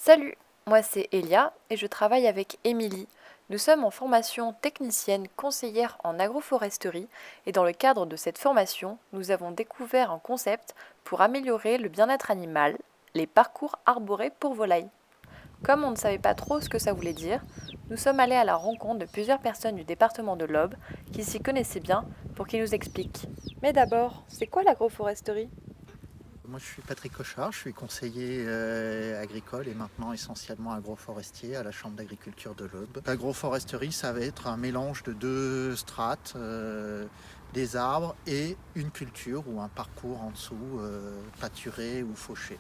Salut, moi c'est Elia et je travaille avec Émilie. Nous sommes en formation technicienne conseillère en agroforesterie et dans le cadre de cette formation, nous avons découvert un concept pour améliorer le bien-être animal, les parcours arborés pour volailles. Comme on ne savait pas trop ce que ça voulait dire, nous sommes allés à la rencontre de plusieurs personnes du département de l'Aube qui s'y connaissaient bien pour qu'ils nous expliquent. Mais d'abord, c'est quoi l'agroforesterie? Moi, je suis Patrick Cochard, je suis conseiller agricole et maintenant essentiellement agroforestier à la Chambre d'agriculture de l'Aube. L'agroforesterie, ça va être un mélange de deux strates, des arbres et une culture ou un parcours en dessous, pâturé ou fauché.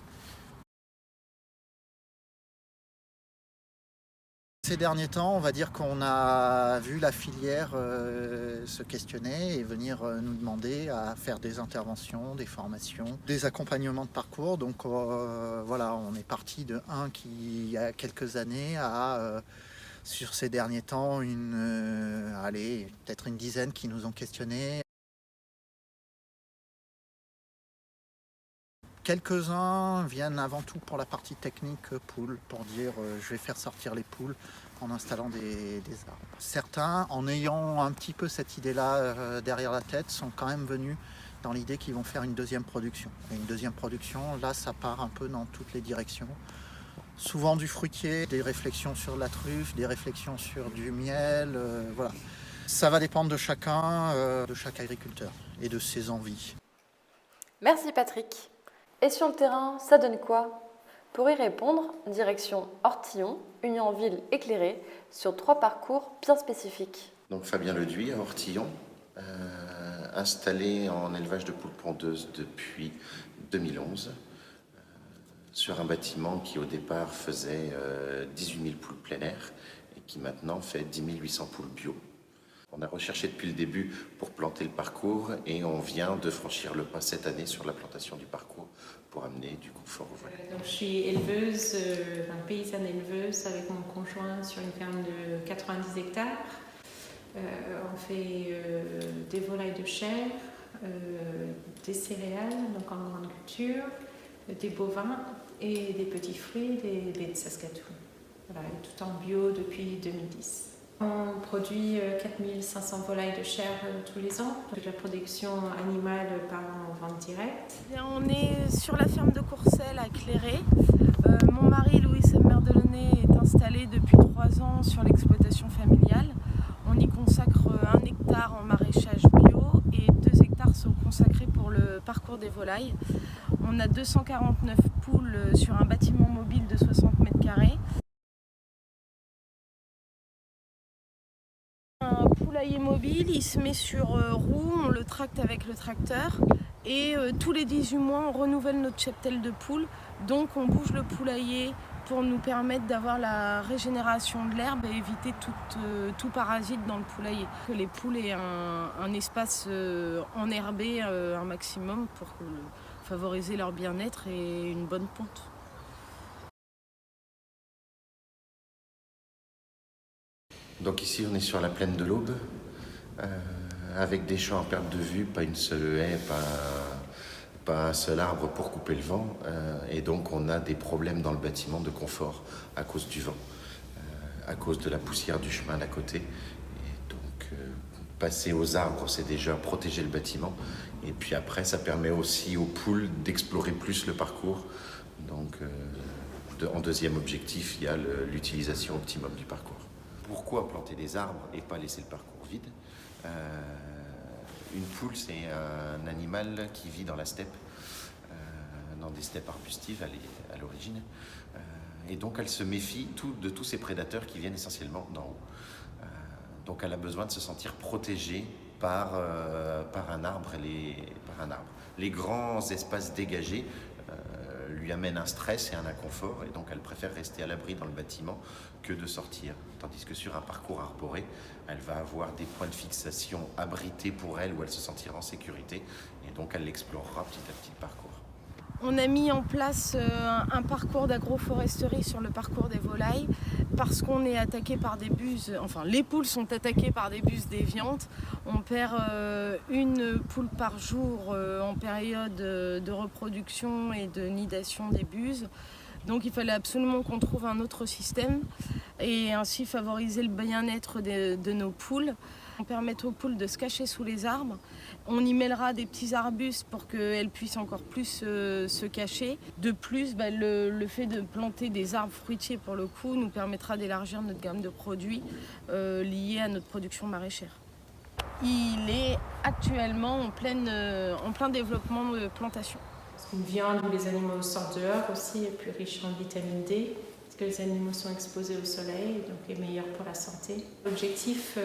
Ces derniers temps, on va dire qu'on a vu la filière se questionner et venir nous demander à faire des interventions, des formations, des accompagnements de parcours. Donc voilà, on est parti de un qui, il y a quelques années, à sur ces derniers temps, allez, peut-être une dizaine qui nous ont questionnés. Quelques-uns viennent avant tout pour la partie technique poules, pour dire je vais faire sortir les poules en installant des arbres. Certains, en ayant un petit peu cette idée-là derrière la tête, sont quand même venus dans l'idée qu'ils vont faire une deuxième production. Et une deuxième production, là, ça part un peu dans toutes les directions. Souvent du fruitier, des réflexions sur la truffe, des réflexions sur du miel, voilà. Ça va dépendre de chacun, de chaque agriculteur et de ses envies. Merci Patrick. Et sur le terrain, ça donne quoi? Pour y répondre, direction Ortillon, Union Ville éclairée, sur 3 parcours bien spécifiques. Donc Fabien Leduy à Ortillon, installé en élevage de poules pondeuses depuis 2011, sur un bâtiment qui au départ faisait 18 000 poules plein air et qui maintenant fait 10 800 poules bio. On a recherché depuis le début pour planter le parcours et on vient de franchir le pas cette année sur la plantation du parcours pour amener du confort aux volailles. Donc, je suis éleveuse, paysanne éleveuse avec mon conjoint sur une ferme de 90 hectares. On fait des volailles de chair, des céréales, donc en grande culture, des bovins et des petits fruits, des baies de Saskatoon. Voilà, et tout en bio depuis 2010. On produit 4500 volailles de chair tous les ans. La production animale part en vente directe. On est sur la ferme de Courcelles à Clairet. Mon mari Louis Semmer-Delaunay est installé depuis 3 ans sur l'exploitation familiale. On y consacre 1 hectare en maraîchage bio et 2 hectares sont consacrés pour le parcours des volailles. On a 249 poules sur un bâtiment mobile de 60 mètres carrés. Un poulailler mobile, il se met sur roue, on le tracte avec le tracteur et tous les 18 mois on renouvelle notre cheptel de poules, donc on bouge le poulailler pour nous permettre d'avoir la régénération de l'herbe et éviter tout parasite dans le poulailler. Que les poules aient un espace enherbé un maximum pour favoriser leur bien-être et une bonne ponte. Donc ici on est sur la plaine de l'Aube, avec des champs en perte de vue, pas une seule haie, pas un seul arbre pour couper le vent, et donc on a des problèmes dans le bâtiment de confort à cause du vent, à cause de la poussière du chemin d'à côté. Et donc passer aux arbres, c'est déjà protéger le bâtiment, et puis après ça permet aussi aux poules d'explorer plus le parcours. Donc en deuxième objectif, il y a l'utilisation optimum du parcours. Pourquoi planter des arbres et pas laisser le parcours vide? Une poule, c'est un animal qui vit dans la steppe, dans des steppes arbustives à l'origine. Et donc elle se méfie de tous ces prédateurs qui viennent essentiellement d'en haut. Donc elle a besoin de se sentir protégée par un arbre. Les grands espaces dégagés lui amènent un stress et un inconfort, et donc elle préfère rester à l'abri dans le bâtiment que de sortir. Tandis que sur un parcours arboré, elle va avoir des points de fixation abrités pour elle, où elle se sentira en sécurité, et donc elle l'explorera petit à petit le parcours. On a mis en place un parcours d'agroforesterie sur le parcours des volailles parce qu'on est attaqué par des buses, enfin les poules sont attaquées par des buses déviantes. On perd une poule par jour en période de reproduction et de nidation des buses. Donc il fallait absolument qu'on trouve un autre système et ainsi favoriser le bien-être de nos poules. On permet aux poules de se cacher sous les arbres. On y mêlera des petits arbustes pour qu'elles puissent encore plus se cacher. De plus, le fait de planter des arbres fruitiers pour le coup nous permettra d'élargir notre gamme de produits liés à notre production maraîchère. Il est actuellement en plein développement de plantation. C'est une viande où les animaux sortent dehors aussi, est plus riche en vitamine D, parce que les animaux sont exposés au soleil, donc est meilleur pour la santé. L'objectif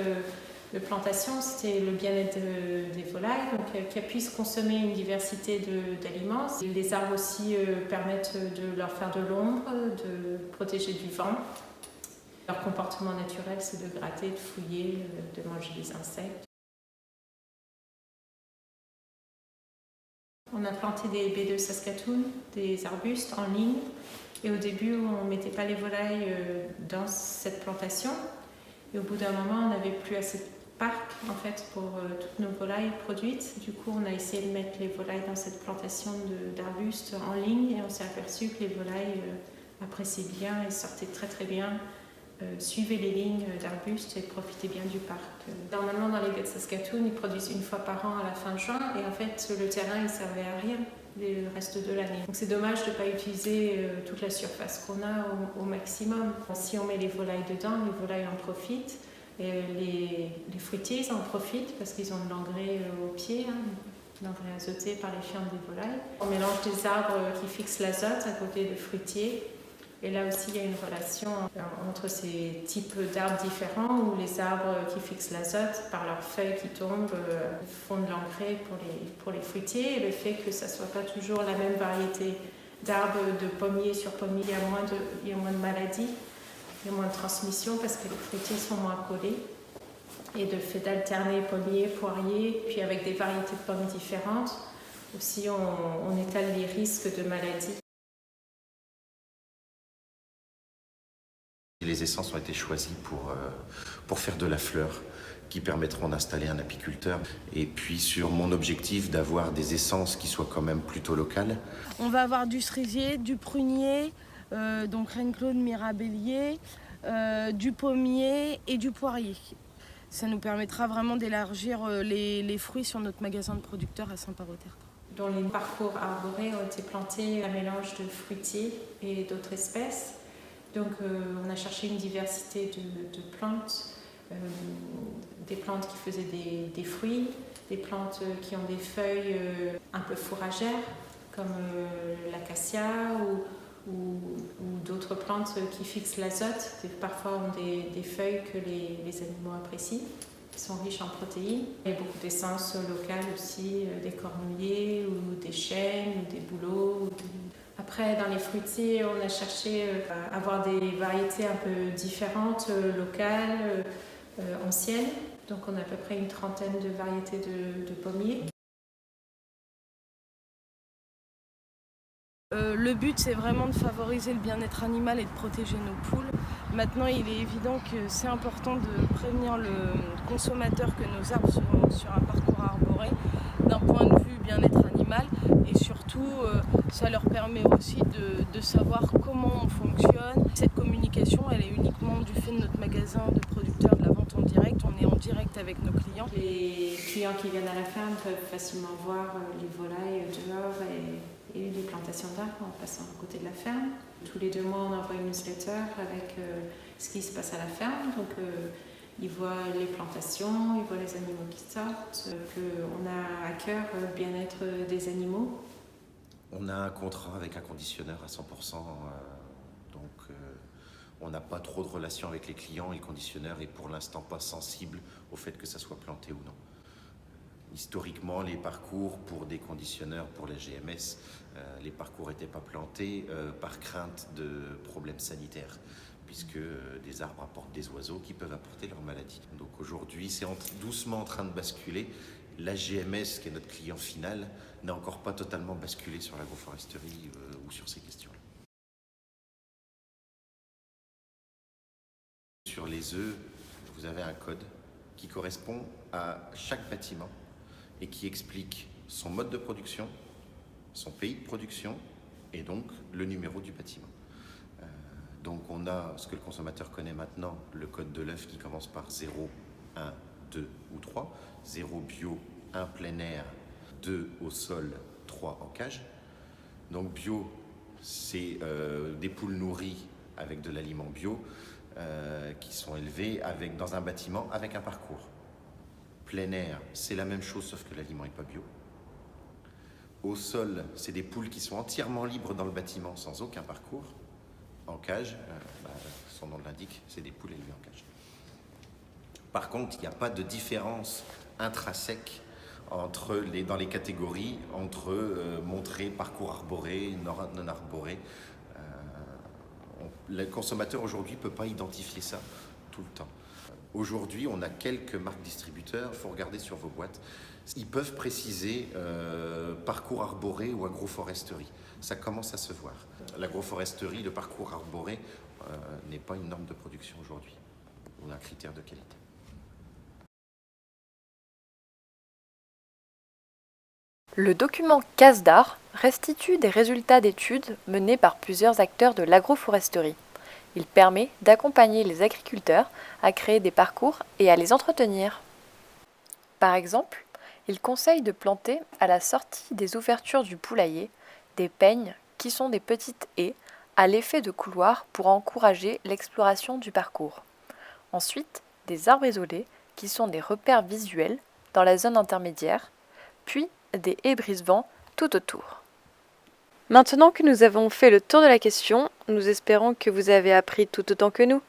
de plantation, c'était le bien-être des volailles, donc qu'elles puissent consommer une diversité d'aliments. Les arbres aussi permettent de leur faire de l'ombre, de protéger du vent. Leur comportement naturel, c'est de gratter, de fouiller, de manger des insectes. On a planté des baies de Saskatoon, des arbustes en ligne. Et au début, on ne mettait pas les volailles dans cette plantation. Et au bout d'un moment, on n'avait plus assez de parc en fait, pour toutes nos volailles produites. Du coup, on a essayé de mettre les volailles dans cette plantation d'arbustes en ligne. Et on s'est aperçu que les volailles appréciaient bien et sortaient très très bien. Suivaient les lignes d'arbustes et profitaient bien du parc. Normalement, dans les baies de Saskatoon, ils produisent une fois par an à la fin de juin et en fait, le terrain, il servait à rien le reste de l'année. Donc c'est dommage de ne pas utiliser toute la surface qu'on a au maximum. Si on met les volailles dedans, les volailles en profitent et les fruitiers, ils en profitent parce qu'ils ont de l'engrais au pied, l'engrais azoté par les fientes des volailles. On mélange des arbres qui fixent l'azote à côté de fruitiers. Et là aussi, il y a une relation entre ces types d'arbres différents où les arbres qui fixent l'azote, par leurs feuilles qui tombent, font de l'engrais pour les fruitiers. Et le fait que ça ne soit pas toujours la même variété d'arbres de pommier sur pommier, il y a moins de maladies, il y a moins de transmission parce que les fruitiers sont moins collés. Et le fait d'alterner pommier, poirier, puis avec des variétés de pommes différentes, aussi on étale les risques de maladies. Les essences ont été choisies pour faire de la fleur qui permettront d'installer un apiculteur. Et puis sur mon objectif d'avoir des essences qui soient quand même plutôt locales. On va avoir du cerisier, du prunier, donc Reine-Claude, mirabellier, du pommier et du poirier. Ça nous permettra vraiment d'élargir les fruits sur notre magasin de producteurs à Saint-Parot-Tertre. Dans les parcours arborés ont été plantés un mélange de fruitiers et d'autres espèces. Donc on a cherché une diversité de plantes, des plantes qui faisaient des fruits, des plantes qui ont des feuilles un peu fourragères comme l'acacia ou d'autres plantes qui fixent l'azote, qui parfois ont des feuilles que les animaux apprécient, qui sont riches en protéines. Il y a beaucoup d'essences locales aussi, des cornouillers ou des chênes ou des bouleaux. Après, dans les fruitiers, on a cherché à avoir des variétés un peu différentes, locales, anciennes. Donc on a à peu près une trentaine de variétés de pommiers. Le but, c'est vraiment de favoriser le bien-être animal et de protéger nos poules. Maintenant, il est évident que c'est important de prévenir le consommateur que nos arbres sont sur un parcours arboré d'un point de vue bien-être animal. Et surtout, ça leur permet aussi de savoir comment on fonctionne. Cette communication, elle est uniquement du fait de notre magasin de producteurs, de la vente en direct. On est en direct avec nos clients. Les clients qui viennent à la ferme peuvent facilement voir les volailles dehors et les plantations d'arbres en passant à côté de la ferme. Tous les 2 mois, on envoie une newsletter avec ce qui se passe à la ferme. Donc, ils voient les plantations, ils voient les animaux qui sortent, qu'on a à cœur le bien-être des animaux. On a un contrat avec un conditionneur à 100%, donc on n'a pas trop de relations avec les clients et le conditionneur est pour l'instant pas sensible au fait que ça soit planté ou non. Historiquement, les parcours pour des conditionneurs, pour les GMS, les parcours n'étaient pas plantés par crainte de problèmes sanitaires, puisque des arbres apportent des oiseaux qui peuvent apporter leurs maladies. Donc aujourd'hui, c'est doucement en train de basculer. La GMS, qui est notre client final, n'a encore pas totalement basculé sur l'agroforesterie ou sur ces questions-là. Sur les œufs, vous avez un code qui correspond à chaque bâtiment et qui explique son mode de production, son pays de production et donc le numéro du bâtiment. Donc on a ce que le consommateur connaît maintenant, le code de l'œuf qui commence par 0, 1, 2 ou 3. 0 bio, 1 plein air, 2 au sol, 3 en cage. Donc bio, c'est des poules nourries avec de l'aliment bio qui sont élevées dans un bâtiment avec un parcours. Plein air, c'est la même chose sauf que l'aliment n'est pas bio. Au sol, c'est des poules qui sont entièrement libres dans le bâtiment sans aucun parcours. En cage, son nom l'indique, c'est des poules élevées en cage. Par contre, il n'y a pas de différence intrinsèque dans les catégories entre montré, parcours arboré, non arboré. Le consommateur aujourd'hui ne peut pas identifier ça tout le temps. Aujourd'hui, on a quelques marques distributeurs, il faut regarder sur vos boîtes. Ils peuvent préciser parcours arboré ou agroforesterie. Ça commence à se voir. L'agroforesterie, le parcours arboré n'est pas une norme de production aujourd'hui. On a un critère de qualité. Le document CASDAR restitue des résultats d'études menées par plusieurs acteurs de l'agroforesterie. Il permet d'accompagner les agriculteurs à créer des parcours et à les entretenir. Par exemple, il conseille de planter à la sortie des ouvertures du poulailler des peignes qui sont des petites haies à l'effet de couloir pour encourager l'exploration du parcours. Ensuite, des arbres isolés qui sont des repères visuels dans la zone intermédiaire, puis des haies brise-vent tout autour. Maintenant que nous avons fait le tour de la question, nous espérons que vous avez appris tout autant que nous.